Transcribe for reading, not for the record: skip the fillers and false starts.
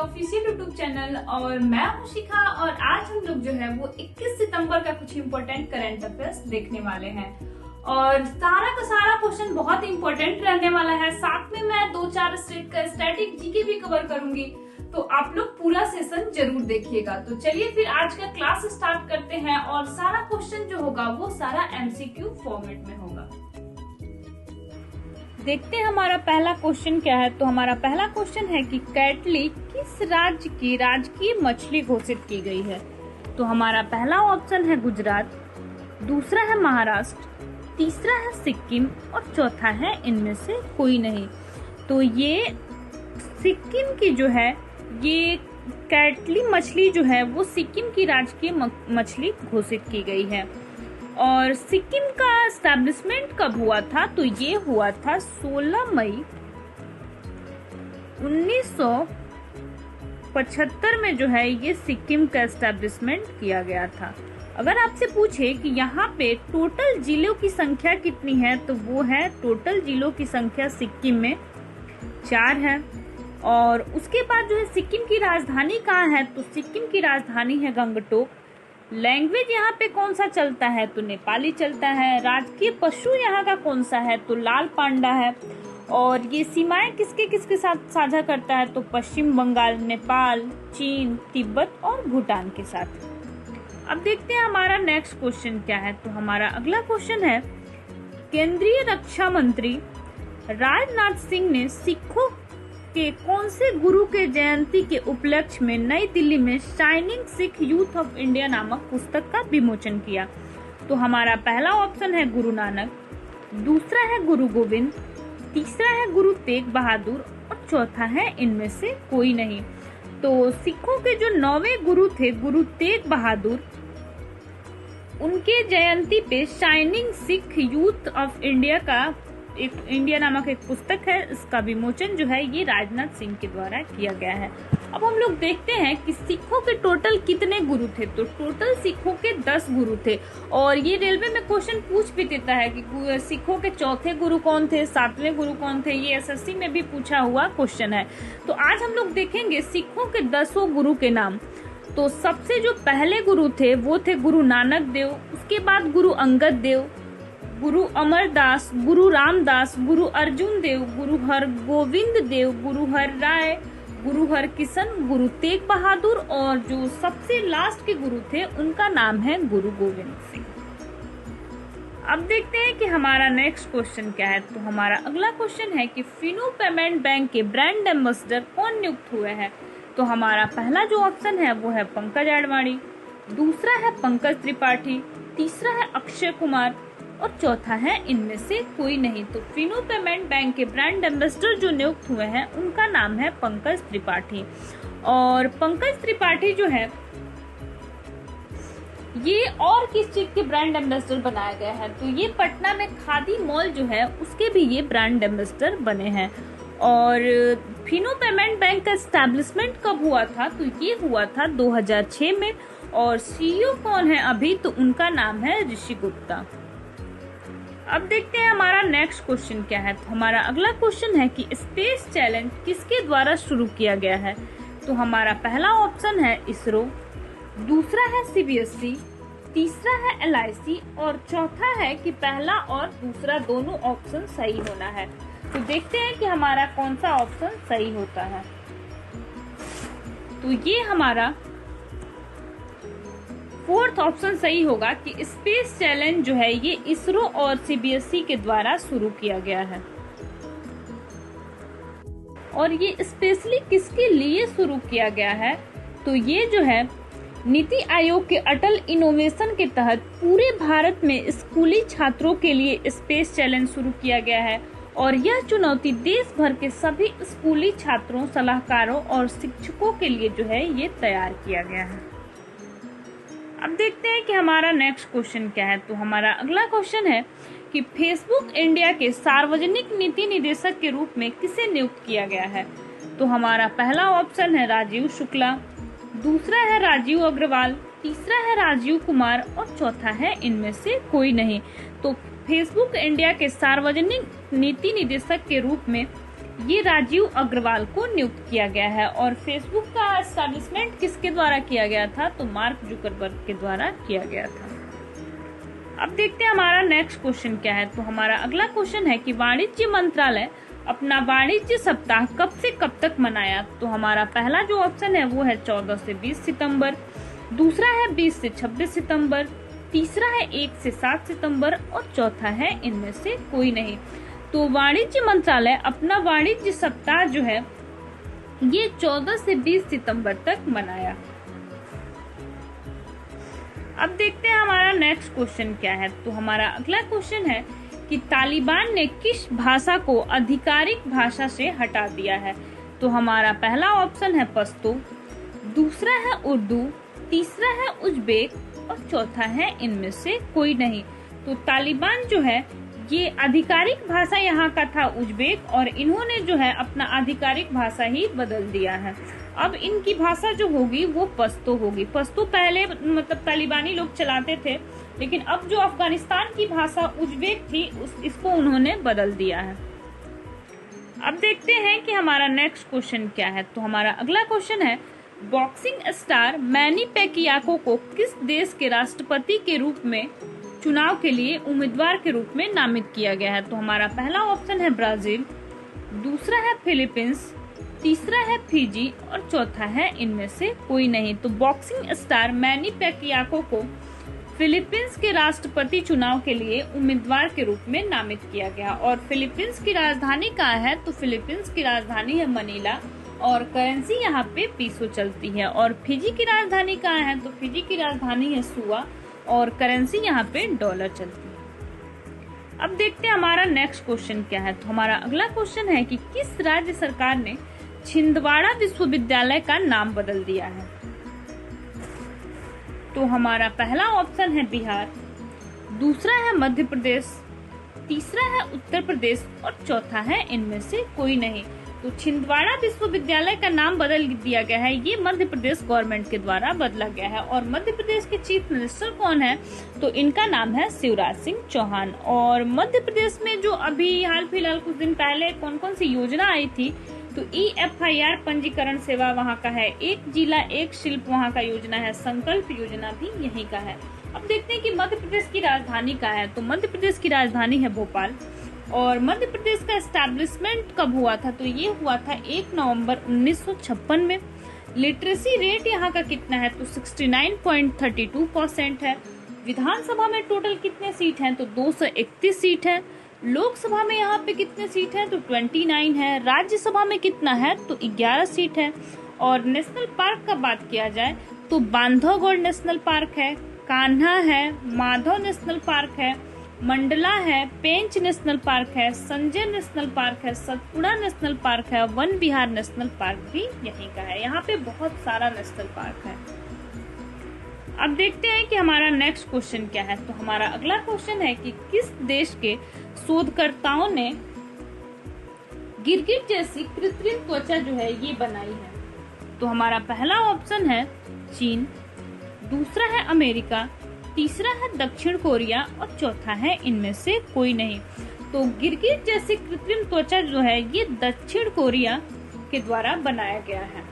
Official YouTube channel और मैं हूं शिखा। और आज हम लोग जो है वो 21 सितंबर का कुछ इम्पोर्टेंट करंट अफेयर्स देखने वाले हैं और सारा का सारा क्वेश्चन बहुत इम्पोर्टेंट रहने वाला है। साथ में मैं 2-4 स्टेट का स्टैटिक जीके भी कवर करूंगी, तो आप लोग पूरा सेशन जरूर देखिएगा। तो चलिए फिर आज का क्लास स्टार्ट करते हैं और सारा क्वेश्चन जो होगा वो सारा एमसीक्यू फॉर्मेट में होगा। देखते हैं हमारा पहला क्वेश्चन क्या है। तो हमारा पहला क्वेश्चन है कि कैटली किस राज्य की राजकीय मछली घोषित की गई है। तो हमारा पहला ऑप्शन है गुजरात, दूसरा है महाराष्ट्र, तीसरा है सिक्किम और चौथा है इनमें से कोई नहीं। तो ये सिक्किम की जो है ये कैटली मछली जो है वो सिक्किम की राजकीय मछली घोषित की गई है। और सिक्किम का एस्टैब्लिशमेंट कब हुआ था? तो ये हुआ था 16 मई 1975 में जो है ये सिक्किम का एस्टैब्लिशमेंट किया गया था। अगर आपसे पूछे कि यहाँ पे टोटल जिलों की संख्या कितनी है, तो वो है टोटल जिलों की संख्या सिक्किम में 4 है। और उसके बाद जो है सिक्किम की राजधानी कहाँ है? तो सिक्किम की राजधानी है गंगटोक। लैंग्वेज यहाँ पे कौन सा चलता है? तो नेपाली चलता है। राजकीय पशु यहाँ का कौन सा है? तो लाल पांडा है। और ये सीमाएं किसके किसके साथ साझा करता है? तो पश्चिम बंगाल, नेपाल, चीन, तिब्बत और भूटान के साथ। अब देखते हैं हमारा नेक्स्ट क्वेश्चन क्या है। तो हमारा अगला क्वेश्चन है, केंद्रीय रक्षा मंत्री राजनाथ सिंह ने सिखों के कौन से गुरु के जयंती के उपलक्ष्य में नई दिल्ली में shining Sikh youth of India नामक पुस्तक का विमोचन किया? तो हमारा पहला ऑप्शन है गुरु नानक, दूसरा है गुरु गोविंद, तीसरा है गुरु तेग बहादुर और चौथा है इनमें से कोई नहीं। तो सिखों के जो 9वें गुरु थे गुरु तेग बहादुर, उनके जयंती पे shining Sikh youth of India का एक इंडिया नामक एक पुस्तक है, इसका विमोचन जो है ये राजनाथ सिंह के द्वारा किया गया है। अब हम लोग देखते हैं कि सिखों के टोटल कितने गुरु थे। तो टोटल सिखों के 10 गुरु थे। और ये रेलवे में क्वेश्चन पूछ भी देता है कि सिखों के चौथे गुरु कौन थे, 7वें गुरु कौन थे। ये एसएससी में भी पूछा हुआ क्वेश्चन है। तो आज हम लोग देखेंगे सिखों के 10 गुरु के नाम। तो सबसे जो पहले गुरु थे वो थे गुरु नानक देव, उसके बाद गुरु अंगद देव, गुरु अमरदास, गुरु रामदास, गुरु अर्जुन देव, गुरु हरगोविंद देव, गुरु हर राय, गुरु हर किशन, गुरु तेग बहादुर और जो सबसे लास्ट के गुरु थे उनका नाम है गुरु गोविंद सिंह। अब देखते हैं कि हमारा नेक्स्ट क्वेश्चन क्या है। तो हमारा अगला क्वेश्चन है कि फिनो पेमेंट बैंक के ब्रांड एम्बेसडर कौन नियुक्त हुए हैं? तो हमारा पहला जो ऑप्शन है वो है पंकज आडवाणी, दूसरा है पंकज त्रिपाठी, तीसरा है अक्षय कुमार और चौथा है इनमें से कोई नहीं। तो फिनो पेमेंट बैंक के ब्रांड एम्बेसडर जो नियुक्त हुए हैं उनका नाम है पंकज त्रिपाठी। और पंकज त्रिपाठी जो है ये और किस चीज के ब्रांड एम्बेसडर बनाया गया है? तो ये पटना में खादी मॉल जो है उसके भी ये ब्रांड एम्बेसडर बने हैं। और फिनो पेमेंट बैंक का एस्टैब्लिशमेंट कब हुआ था? तो ये हुआ था 2006 में। और सीईओ कौन है अभी? तो उनका नाम है ऋषि गुप्ता। अब देखते हैं हमारा नेक्स्ट क्वेश्चन क्या है। तो हमारा अगला क्वेश्चन है कि स्पेस चैलेंज किसके द्वारा शुरू किया गया है? तो हमारा पहला ऑप्शन है इसरो, दूसरा है सीबीएसई, तीसरा है एलआईसी और चौथा है कि पहला और दूसरा दोनों ऑप्शन सही होना है। तो देखते हैं कि हमारा कौन सा ऑप्शन सही होता है। तो ये हमारा 4th ऑप्शन सही होगा कि स्पेस चैलेंज जो है ये इसरो और सीबीएसई के द्वारा शुरू किया गया है। और ये स्पेशली किसके लिए शुरू किया गया है? तो ये जो है नीति आयोग के अटल इनोवेशन के तहत पूरे भारत में स्कूली छात्रों के लिए स्पेस चैलेंज शुरू किया गया है। और यह चुनौती देश भर के सभी स्कूली छात्रों, सलाहकारों और शिक्षकों के लिए जो है ये तैयार किया गया है। अब देखते हैं कि हमारा नेक्स्ट क्वेश्चन क्या है। तो हमारा अगला क्वेश्चन है कि फेसबुक इंडिया के सार्वजनिक नीति निदेशक के रूप में किसे नियुक्त किया गया है? तो हमारा पहला ऑप्शन है राजीव शुक्ला, दूसरा है राजीव अग्रवाल, तीसरा है राजीव कुमार और चौथा है इनमें से कोई नहीं। तो फेसबुक इंडिया के सार्वजनिक नीति निदेशक के रूप में ये राजीव अग्रवाल को नियुक्त किया गया है। और फेसबुक का एस्टैब्लिशमेंट किसके द्वारा किया गया था? तो मार्क जुकरबर्ग के द्वारा किया गया था। अब देखते हैं हमारा नेक्स्ट क्वेश्चन क्या है। तो हमारा अगला क्वेश्चन है कि वाणिज्य मंत्रालय अपना वाणिज्य सप्ताह कब से कब तक मनाया? तो हमारा पहला जो ऑप्शन है वो है 14 से 20 सितंबर, दूसरा है 20 से 26 सितंबर, तीसरा है 1 से 7 सितंबर और चौथा है इनमें से कोई नहीं। तो वाणिज्य मंत्रालय अपना वाणिज्य सप्ताह जो है ये 14 से 20 सितंबर तक मनाया। अब देखते हैं हमारा नेक्स्ट क्वेश्चन क्या है। तो हमारा अगला क्वेश्चन है कि तालिबान ने किस भाषा को आधिकारिक भाषा से हटा दिया है? तो हमारा पहला ऑप्शन है पश्तो, दूसरा है उर्दू, तीसरा है उज़्बेक और चौथा है इनमें से कोई नहीं। तो तालिबान जो है ये आधिकारिक भाषा यहाँ का था उज़्बेक, और इन्होंने जो है अपना आधिकारिक भाषा ही बदल दिया है। अब इनकी भाषा जो होगी वो पश्तो होगी। पश्तो पहले मतलब तालिबानी लोग चलाते थे, लेकिन अब जो अफगानिस्तान की भाषा उज़्बेक थी इसको उन्होंने बदल दिया है। अब देखते हैं कि हमारा नेक्स्ट क्वेश्चन क्या है। तो हमारा अगला क्वेश्चन है बॉक्सिंग स्टार मैनी पैकियाको को किस देश के राष्ट्रपति के रूप में चुनाव के लिए उम्मीदवार के रूप में नामित किया गया है? तो हमारा पहला ऑप्शन है ब्राजील, दूसरा है फिलीपींस, तीसरा है फिजी और चौथा है इनमें से कोई नहीं। तो बॉक्सिंग स्टार मैनी पैकियाको को फिलीपींस के राष्ट्रपति चुनाव के लिए उम्मीदवार के रूप में नामित किया गया। और फिलीपींस की राजधानी कहाँ है? तो फिलीपींस की राजधानी है मनीला और करेंसी यहाँ पे पीसो चलती है। और फिजी की राजधानी कहाँ है? तो फिजी की राजधानी है सुआ और करेंसी यहाँ पे डॉलर चलती है। अब देखते हैं हमारा नेक्स्ट क्वेश्चन क्या है। तो हमारा अगला क्वेश्चन है कि किस राज्य सरकार ने छिंदवाड़ा विश्वविद्यालय का नाम बदल दिया है? तो हमारा पहला ऑप्शन है बिहार, दूसरा है मध्य प्रदेश, तीसरा है उत्तर प्रदेश और चौथा है इनमें से कोई नहीं। तो छिंदवाड़ा विश्वविद्यालय का नाम बदल दिया गया है, ये मध्य प्रदेश गवर्नमेंट के द्वारा बदला गया है। और मध्य प्रदेश के चीफ मिनिस्टर कौन है? तो इनका नाम है शिवराज सिंह चौहान। और मध्य प्रदेश में जो अभी हाल फिलहाल कुछ दिन पहले कौन कौन सी योजना आई थी? तो EFIR पंजीकरण सेवा वहाँ का है, एक जिला एक शिल्प वहाँ का योजना है, संकल्प योजना भी यहीं का है। अब देखते हैं कि मध्य प्रदेश की राजधानी कहाँ है। तो मध्य प्रदेश की राजधानी है भोपाल। और मध्य प्रदेश का एस्टैब्लिशमेंट कब हुआ था? तो ये हुआ था 1 नवंबर 1956 में। लिटरेसी रेट यहाँ का कितना है? तो 69.32% है। विधानसभा में टोटल कितने सीट हैं? तो 231 सीट है। लोकसभा में यहाँ पे कितने सीट हैं? तो 29 है। राज्यसभा में कितना है? तो 11 सीट है। और नेशनल पार्क का बात किया जाए तो बांधवगढ़ नेशनल पार्क है, कान्हा है, माधव नेशनल पार्क है, मंडला है, पेंच नेशनल पार्क है, संजय नेशनल पार्क है, सतपुड़ा नेशनल पार्क है, वन विहार नेशनल पार्क भी यहीं का है। यहाँ पे बहुत सारा नेशनल पार्क है। अब देखते हैं कि हमारा नेक्स्ट क्वेश्चन क्या है। तो हमारा अगला क्वेश्चन है कि किस देश के शोधकर्ताओं ने गिरगिट जैसी कृत्रिम त्वचा जो है ये बनाई है? तो हमारा पहला ऑप्शन है चीन, दूसरा है अमेरिका, तीसरा है दक्षिण कोरिया और चौथा है इनमें से कोई नहीं। तो गिरगिट जैसी कृत्रिम त्वचा जो है ये दक्षिण कोरिया के द्वारा बनाया गया है।